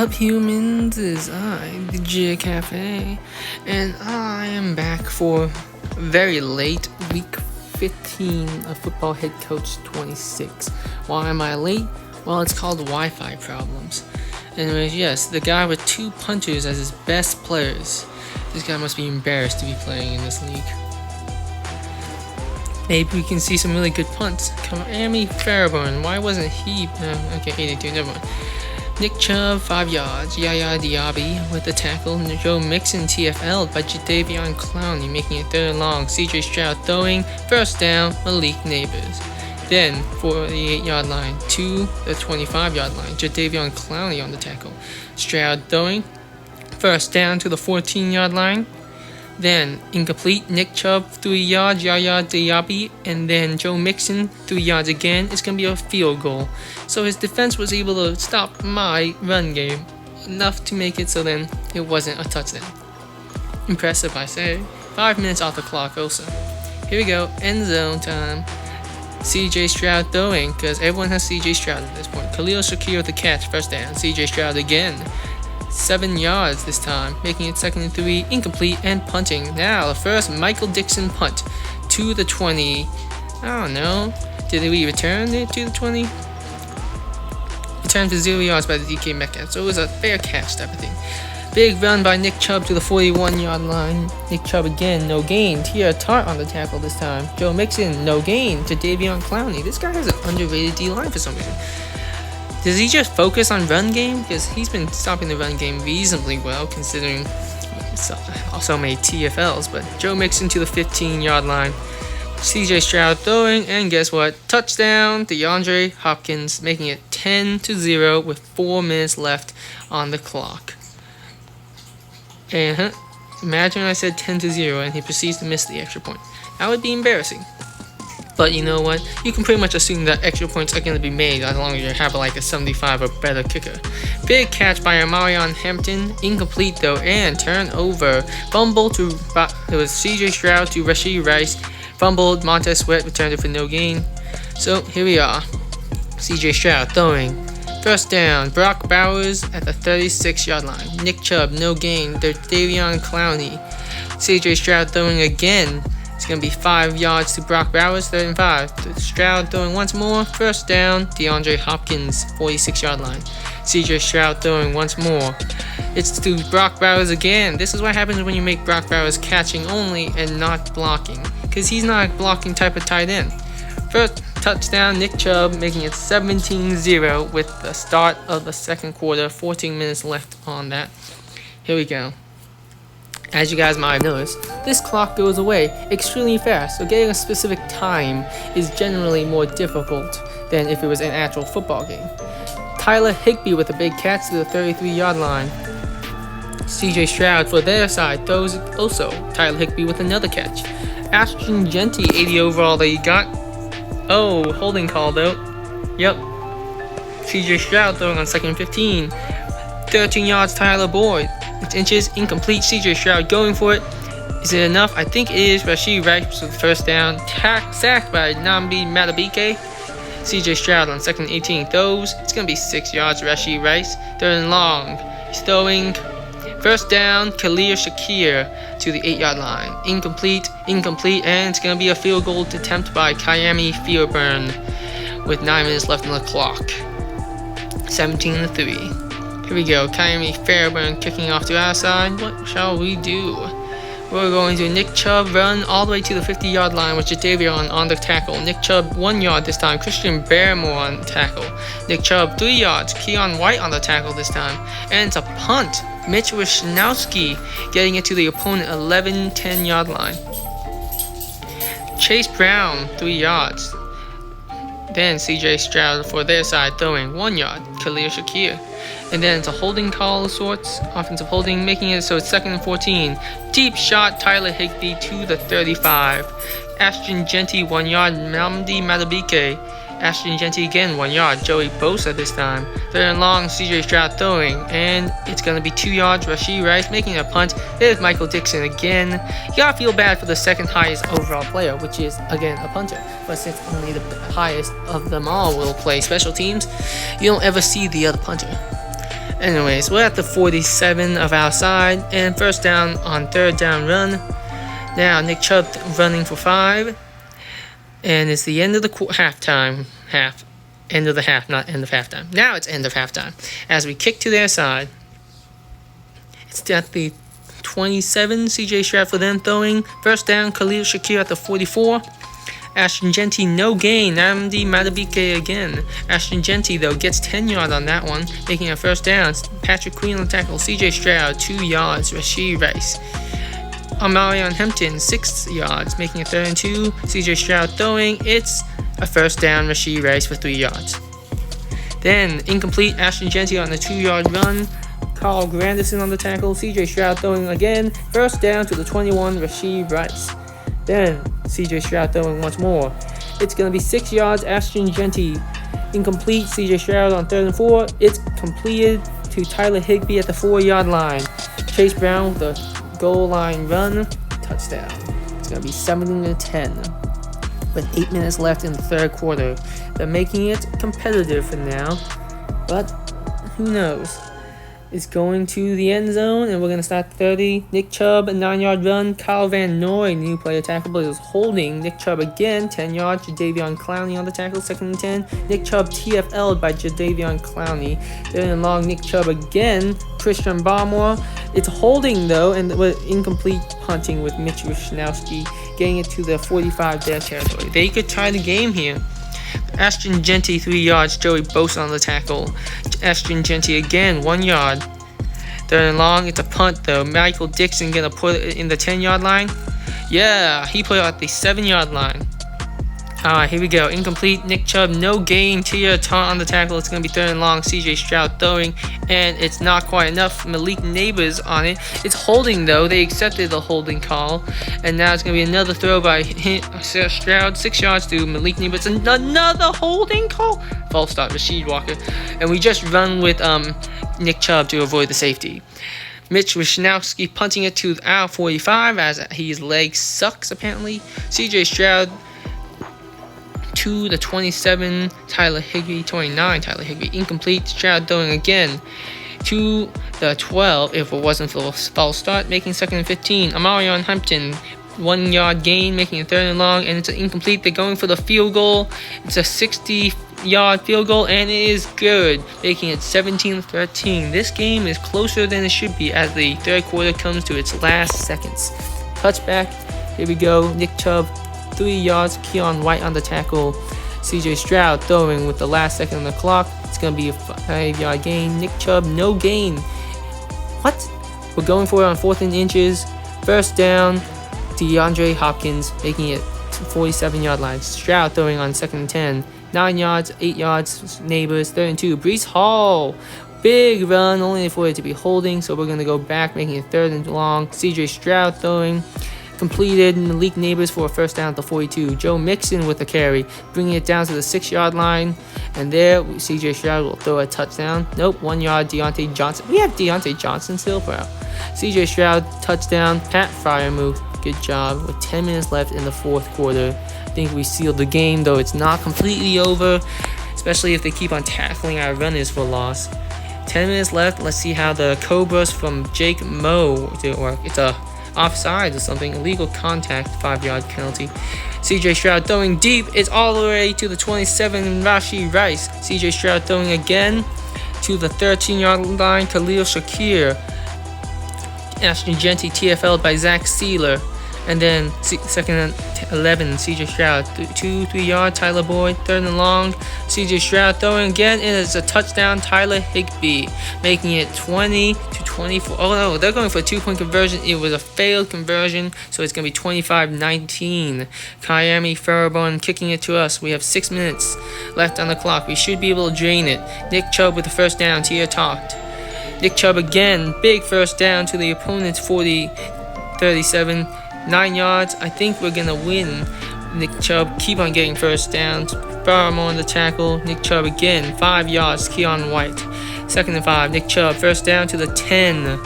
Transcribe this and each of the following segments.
Up humans, is I, the G Cafe, and I am back for very late week 15 of Football Head Coach 26. Why am I late? Well, it's called Wi-Fi problems. Anyways, yes, the guy with 2 punters as his best players. This guy must be embarrassed to be playing in this league. Maybe we can see some really good punts. Miami Fairburn, why wasn't he? Okay, 82, never mind. Nick Chubb, 5 yards. Yaya Diaby with the tackle. Joe Mixon TFL'd by Jadeveon Clowney, making it 3rd and long. CJ Stroud throwing. 1st down, Malik Neighbors. Then, 48-yard line to the 25-yard line. Jadeveon Clowney on the tackle. Stroud throwing. 1st down to the 14-yard line. Then, incomplete, Nick Chubb, 3 yards, Yaya Diaby, and then Joe Mixon, 3 yards again. It's going to be a field goal. So his defense was able to stop my run game enough to make it so then it wasn't a touchdown. Impressive, I say. 5 minutes off the clock also. Here we go, end zone time. CJ Stroud throwing, because everyone has CJ Stroud at this point. Khalil Shakir with the catch, 1st down. CJ Stroud again. 7 yards this time, making it 2nd and 3, incomplete, and punting. Now, the first Michael Dixon punt to the 20. I don't know. Did we return it to the 20? Returned for 0 yards by the DK Metcalf, so it was a fair catch type of thing. Big run by Nick Chubb to the 41-yard line. Nick Chubb again, no gain. Tia Tart on the tackle this time. Joe Mixon, no gain to Davion Clowney. This guy has an underrated D-line for some reason. Does he just focus on run game? Because he's been stopping the run game reasonably well, considering also made TFLs. But Joe Mixon to the 15-yard line. CJ Stroud throwing, and guess what? Touchdown, DeAndre Hopkins, making it 10-0 with 4 minutes left on the clock. And imagine I said 10-0 and he proceeds to miss the extra point. That would be embarrassing. But you know what? You can pretty much assume that extra points are going to be made as long as you have like a 75 or better kicker. Big catch by Amarion Hampton. Incomplete though, and turnover. Fumble to it was CJ Stroud to Rashee Rice. Fumbled. Montez Sweat returned it for no gain. So here we are. CJ Stroud throwing. 1st down. Brock Bowers at the 36-yard line. Nick Chubb no gain. Davion Clowney. CJ Stroud throwing again. It's going to be 5 yards to Brock Bowers, 3rd and 5. Stroud throwing once more. 1st down, DeAndre Hopkins, 46-yard line. CJ Stroud throwing once more. It's to Brock Bowers again. This is what happens when you make Brock Bowers catching only and not blocking, because he's not a blocking type of tight end. First touchdown, Nick Chubb, making it 17-0 with the start of the 2nd quarter. 14 minutes left on that. Here we go. As you guys might have noticed, this clock goes away extremely fast, so getting a specific time is generally more difficult than if it was an actual football game. Tyler Higbee with a big catch to the 33-yard line. CJ Stroud for their side throws also. Tyler Higbee with another catch. Ashton Genty, 80 overall that he got. Oh, holding call though. Yep. CJ Stroud throwing on 2nd and 15. 13 yards, Tyler Boyd. It's inches, incomplete. CJ Stroud going for it. Is it enough? I think it is. Rashee Rice with the 1st down. Sacked by Nnamdi Madubuike. CJ Stroud on 2nd and 18 throws. It's going to be 6 yards. Rashee Rice. 3rd and long. He's throwing. 1st down. Khalil Shakir to the 8-yard line. Incomplete. And it's going to be a field goal attempt by Miami Fairburn with 9 minutes left on the clock. 17-3. Here we go, Miami Fairburn kicking off to our side. What shall we do? We're going to Nick Chubb run all the way to the 50-yard line with Jadeveon on the tackle. Nick Chubb 1 yard this time. Christian Barmore on the tackle. Nick Chubb 3 yards. Keon White on the tackle this time. And it's a punt. Mitch Wisnowski getting it to the opponent 10-yard line. Chase Brown 3 yards. Then CJ Stroud for their side throwing 1 yard. Khalil Shakir. And then it's a holding call of sorts, offensive holding, making it so it's 2nd and 14. Deep shot, Tyler Higbee to the 35. Ashton Genty 1 yard, Nnamdi Madubuike. Ashton Genty again 1 yard, Joey Bosa this time. 3rd and long, CJ Stroud throwing, and it's going to be 2 yards. Rashee Rice making a punt. There's Michael Dixon again. You gotta feel bad for the 2nd highest overall player, which is again a punter. But since only the highest of them all will play special teams, you don't ever see the other punter. Anyways, we're at the 47 of our side, and first down on third down run. Now Nick Chubb running for 5, and it's the end of the halftime. End of the half, not end of halftime. Now it's end of halftime. As we kick to their side, it's at the 27. CJ Stroud for them throwing. First down, Khalil Shakir at the 44. Ashton Jeanty, no gain. Namdi Madubuike again. Ashton Jeanty, though, gets 10 yards on that one, making a first down. Patrick Queen on the tackle. CJ Stroud, 2 yards. Rashee Rice. Amarion Hampton, 6 yards, making a 3rd and 2. CJ Stroud throwing. It's a first down. Rashee Rice for 3 yards. Then, incomplete. Ashton Jeanty on the 2-yard run. Carl Grandison on the tackle. CJ Stroud throwing again. First down to the 21. Rashee Rice. Then, CJ Stroud throwing once more. It's going to be 6 yards. Ashton Jeanty incomplete. CJ Stroud on 3rd and 4. It's completed to Tyler Higbee at the 4-yard line. Chase Brown with the goal line run. Touchdown. It's going to be 17-10 with 8 minutes left in the third quarter. They're making it competitive for now, but who knows? It's going to the end zone, and we're going to start 30. Nick Chubb, a 9-yard run. Kyle Van Noy, new player tackle, but is holding Nick Chubb again. 10 yards. Jadeveon Clowney on the tackle, 2nd and 10. Nick Chubb TFL'd by Jadeveon Clowney. Then along Nick Chubb again. Christian Barmore. It's holding, though, and with incomplete punting with Mitch Wishnowsky, getting it to the 45-yard territory. They could tie the game here. Ashton Jeanty, 3 yards. Joey Bosa on the tackle. Ashton Jeanty again, 1 yard. 3rd and long. It's a punt, though. Michael Dixon gonna put it in the 10-yard line. Yeah, he put it at the 7-yard line. Alright, here we go. Incomplete. Nick Chubb, no gain. Tia Taunt on the tackle. It's going to be 3rd and long. CJ Stroud throwing, and it's not quite enough. Malik Neighbors on it. It's holding, though. They accepted the holding call, and now it's going to be another throw by Stroud. 6 yards to Malik Neighbors. Another holding call. False start. Rasheed Walker. And we just run with Nick Chubb to avoid the safety. Mitch Wishnowsky punting it to our 45 as his leg sucks, apparently. CJ Stroud to the 27, Tyler Higbee, 29, Tyler Higbee, incomplete. Stroud throwing again to the 12, if it wasn't for a false start, making 2nd and 15. Amarion Hampton, 1 yard gain, making it 3rd and long, and it's incomplete. They're going for the field goal. It's a 60-yard field goal, and it is good, making it 17-13. This game is closer than it should be as the third quarter comes to its last seconds. Touchback, here we go. Nick Chubb, 3 yards. Keon White on the tackle. CJ Stroud throwing with the last second on the clock. It's going to be a 5-yard gain. Nick Chubb, no gain. What? We're going for it on 4th and inches. First down. DeAndre Hopkins making it 47-yard line. Stroud throwing on 2nd and 10. 9 yards, 8 yards. Neighbors, 3rd and 2. Breece Hall. Big run, only for it to be holding. So we're going to go back, making it 3rd and long. CJ Stroud throwing. Completed. Malik Neighbors for a first down at the 42. Joe Mixon with a carry, bringing it down to the 6-yard line. And there, CJ Stroud will throw a touchdown. Nope, 1 yard. Deontay Johnson. We have Deontay Johnson still, bro. CJ Stroud, touchdown. Pat Freiermuth, good job. With 10 minutes left in the fourth quarter, I think we sealed the game, though it's not completely over, especially if they keep on tackling our runners for loss. 10 minutes left. Let's see how the Cobras from Jake Moe do work. It's a offside or something. Illegal contact, 5-yard penalty. CJ Stroud throwing deep. It's all the way to the 27. Rashee Rice. CJ Stroud throwing again to the 13-yard line. Khalil Shakir. Ashton Jeanty TFL'd by Zach Sealer. And then 2nd and 11. CJ Stroud 2-3 yard. Tyler Boyd 3rd and long. CJ Stroud throwing again, and it's a touchdown. Tyler Higbee making it 20-24. Oh no, they're going for a 2-point conversion. It was a failed conversion, so it's going to be 25-19. Kyami Farabon kicking it to us. We have 6 minutes left on the clock. We should be able to drain it. Nick Chubb with the first down. Tia talked. Nick Chubb again. Big first down to the opponent's 37. 9 yards. I think we're going to win. Nick Chubb keep on getting first downs. Barmore on the tackle. Nick Chubb again. 5 yards. Keon White. 2nd and 5. Nick Chubb first down to the 10.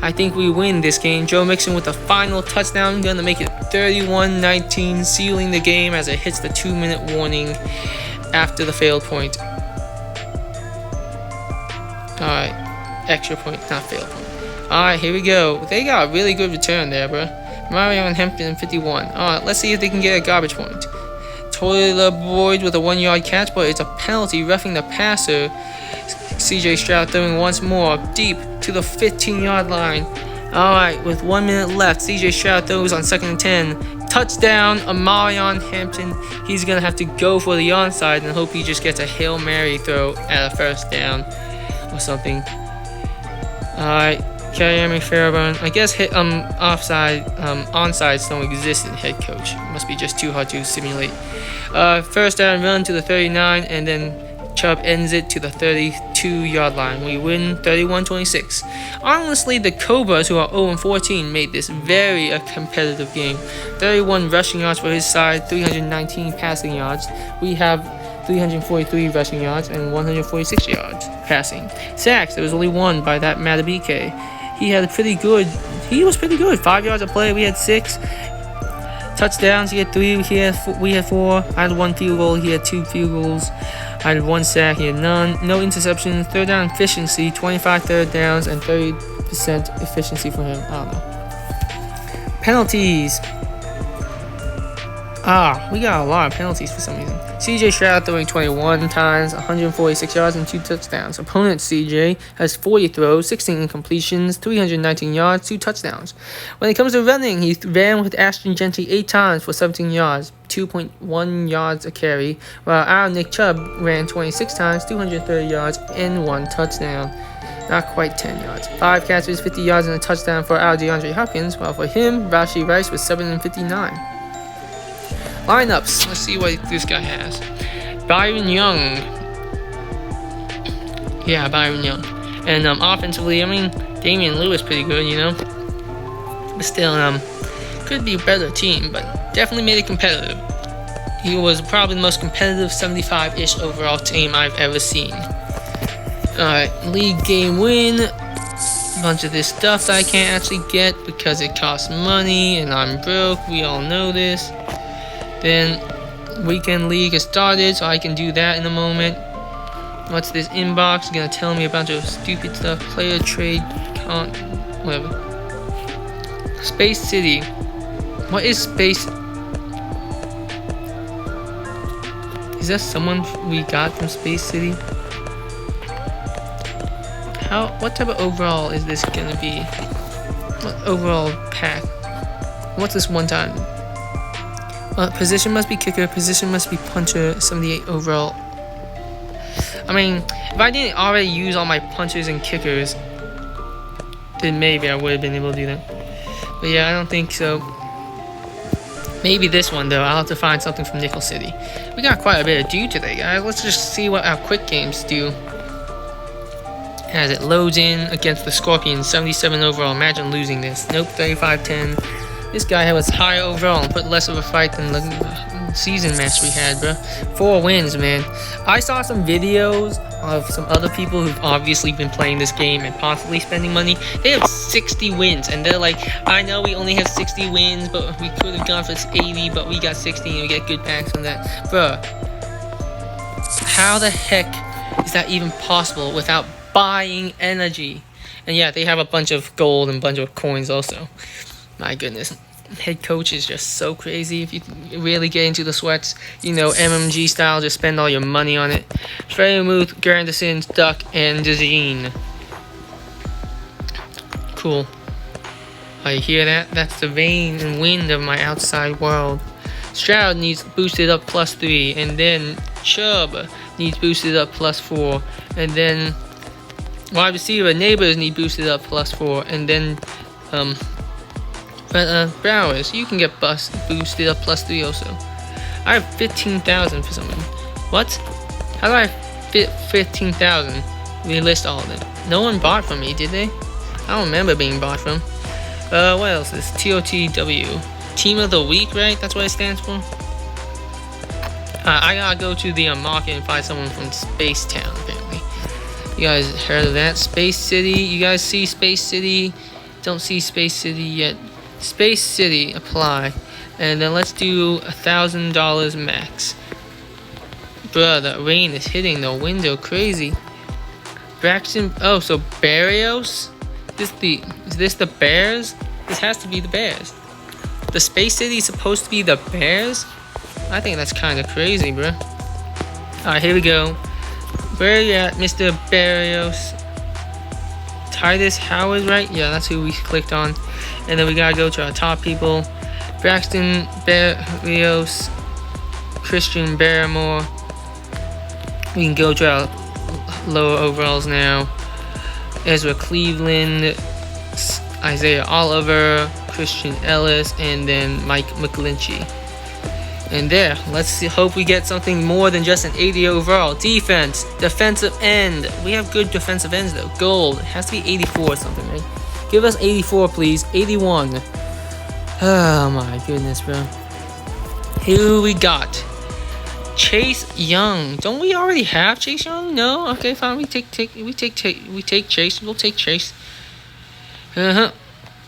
I think we win this game. Joe Mixon with the final touchdown. Going to make it 31-19. Sealing the game as it hits the 2-minute warning after the failed point. Alright. extra point, not fail point. Alright, here we go. They got a really good return there, bro. Mario and Hampton 51. Alright, let's see if they can get a garbage point. Toilet Boyd with a 1-yard catch, but it's a penalty, roughing the passer. CJ Stroud throwing once more, deep to the 15-yard line. Alright, with 1 minute left, CJ Stroud throws on 2nd and 10. Touchdown, Amarion Hampton. He's going to have to go for the onside and hope he just gets a Hail Mary throw at a first down or something. Alright, Kyrie Fairbairn. I guess onsides don't exist in head coach. It must be just too hard to simulate. First down run to the 39, and then Chubb ends it to the 32-yard line. We win 31-26. Honestly, the Cobras, who are 0-14, made this very a competitive game. 31 rushing yards for his side, 319 passing yards. We have 343 rushing yards and 146 yards passing. Sacks, there was only one by that Matabike. He was pretty good. 5 yards a play, we had 6. Touchdowns, he had 3, we had 4. I had 1 field goal, he had 2 field goals. I had 1 sack, he had none. No interceptions. Third down efficiency, 25 third downs and 30% efficiency for him. I don't know. Penalties. We got a lot of penalties for some reason. CJ Stroud throwing 21 times, 146 yards and 2 touchdowns. Opponent CJ has 40 throws, 16 incompletions, 319 yards, 2 touchdowns. When it comes to running, he ran with Ashton Gentry 8 times for 17 yards, 2.1 yards a carry, while our Nick Chubb ran 26 times, 230 yards, and 1 touchdown. Not quite 10 yards. 5 catches, 50 yards, and a touchdown for our DeAndre Hopkins, while for him, Rashee Rice was 7 and 59. Lineups. Let's see what this guy has. Byron Young. Yeah, Byron Young. And offensively, I mean, Damian Lewis pretty good, you know. But still, could be a better team, but definitely made it competitive. He was probably the most competitive 75-ish overall team I've ever seen. Alright, league game win. A bunch of this stuff that I can't actually get because it costs money and I'm broke. We all know this. Then weekend league has started, so I can do that in a moment. What's this inbox? It's gonna tell me a bunch of stupid stuff. Player trade, whatever. Space City. What is Space? Is that someone we got from Space City? What type of overall is this gonna be? What overall pack? What's this one time? Position must be kicker, position must be puncher, 78 overall. I mean, if I didn't already use all my punchers and kickers, then maybe I would have been able to do that. But yeah, I don't think so. Maybe this one, though. I'll have to find something from Nickel City. We got quite a bit of do today, guys. Let's just see what our quick games do. As it loads in against the Scorpions, 77 overall. Imagine losing this. Nope, 35-10. This guy was higher overall and put less of a fight than the season match we had, bro. 4 wins, man. I saw some videos of some other people who've obviously been playing this game and possibly spending money. They have 60 wins, and they're like, I know we only have 60 wins, but we could have gone for 80, but we got 60 and we get good packs on that. Bruh, how the heck is that even possible without buying energy? And yeah, they have a bunch of gold and a bunch of coins also. My goodness. Head coach is just so crazy. If you really get into the sweats, you know, MMG style, just spend all your money on it. Freyamuth, Granderson, Duck, and Dezine. Cool. You hear that? That's the rain and wind of my outside world. Stroud needs boosted up +3, and then Chubb needs boosted up +4, and then wide receiver Neighbors need boosted up +4, and then Browers, you can get boosted up +3 also. I have 15,000 for someone. What? How do I fit 15,000? We list all of them. No one bought from me, did they? I don't remember being bought from. What else is TOTW? Team of the Week, right? That's what it stands for. I gotta go to the market and find someone from Space Town, apparently. You guys heard of that? Space City. You guys see Space City? Don't see Space City yet. Space City, apply. And then let's do $1,000 max. Bruh, that rain is hitting the window crazy. Braxton. Oh, so Barrios? Is this the Bears? This has to be the Bears. The Space City is supposed to be the Bears? I think that's kind of crazy, bro. Alright, here we go. Where are you at, Mr. Barrios? Titus Howard, right? Yeah, that's who we clicked on. And then we gotta go to our top people. Braxton Barrios, Christian Barrymore. We can go to our lower overalls now. Ezra Cleveland, Isaiah Oliver, Christian Ellis, and then Mike McGlinchey. And there, let's see, hope we get something more than just an 80 overall. Defense, defensive end. We have good defensive ends though. Gold, it has to be 84 or something, right? Give us 84, please. 81. Oh my goodness, bro. Who we got? Chase Young. Don't we already have Chase Young? No. Okay, fine. We take Chase. We'll take Chase.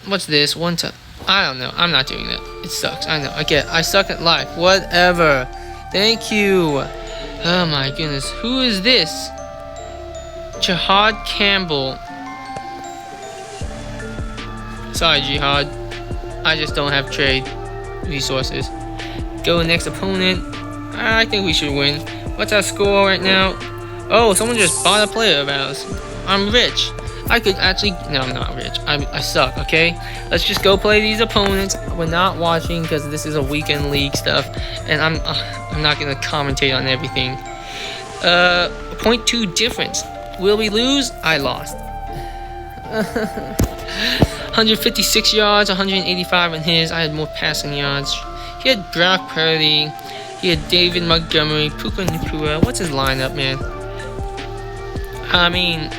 What's this? One time. I don't know. I'm not doing that. It sucks. I know. I suck at life. Whatever. Thank you. Oh my goodness. Who is this? Jihad Campbell. Sorry, Jihad. I just don't have trade resources. Go next opponent. I think we should win. What's our score right now? Oh, someone just bought a player of ours. I'm rich. I could actually... No, I'm not rich. I suck, okay? Let's just go play these opponents. We're not watching because this is a weekend league stuff. And I'm not going to commentate on everything. 0.2 difference. Will we lose? I lost. 156 yards, 185 in his. I had more passing yards. He had Brock Purdy. He had David Montgomery, Puka Nacua. What's his lineup, man? I mean,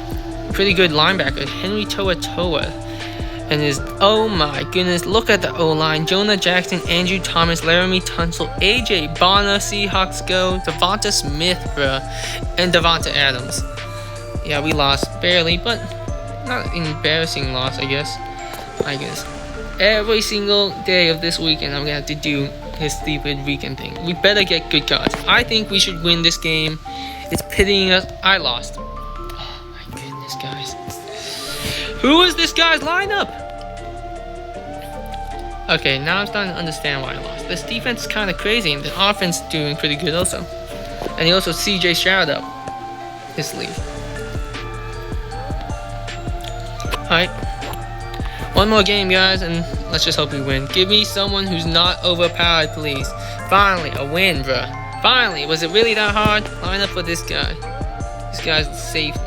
pretty good linebacker. Henry Toa. And his, oh my goodness, look at the O-line. Jonah Jackson, Andrew Thomas, Laramie Tunsil, AJ Bonner, Seahawks go, Devonta Smith, bruh, and Devonta Adams. Yeah, we lost barely, but not an embarrassing loss, I guess. Every single day of this weekend, I'm gonna have to do his stupid weekend thing. We better get good cards. I think we should win this game. It's pitying us. I lost. Oh my goodness, guys. Who is this guy's lineup? Okay, now I'm starting to understand why I lost. This defense is kind of crazy, and the offense is doing pretty good also. And he also CJ Stroud up his sleeve. Alright. One more game, guys, and let's just hope we win. Give me someone who's not overpowered, please. Finally, a win, bruh. Finally. Was it really that hard? Line up for this guy. This guy's safety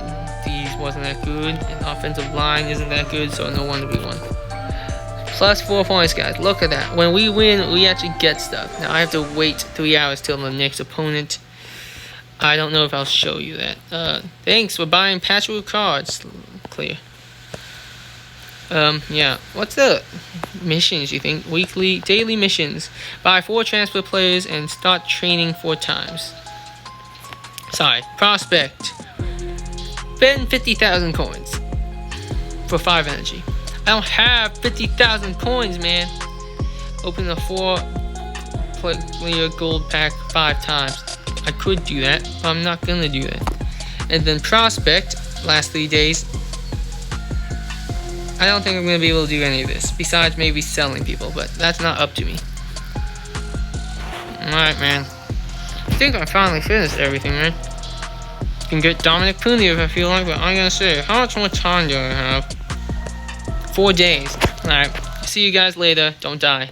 wasn't that good, and offensive line isn't that good, so no wonder we won. Plus 4 points, guys. Look at that. When we win, we actually get stuff. Now, I have to wait 3 hours till the next opponent. I don't know if I'll show you that. Thanks for buying Patchwork cards. Clear. Yeah. What's the missions, you think? Daily missions. Buy 4 transfer players and start training 4 times. Sorry. Prospect. Spend 50,000 coins for 5 energy. I don't have 50,000 coins, man. Open the 4-player gold pack 5 times. I could do that, but I'm not gonna do that. And then prospect, last 3 days. I don't think I'm gonna be able to do any of this, besides maybe selling people, but that's not up to me. Alright, man. I think I finally finished everything, man. Can get Dominic Pooney if I feel like, but I'm gonna say, how much more time do I have? 4 days. Alright, see you guys later. Don't die.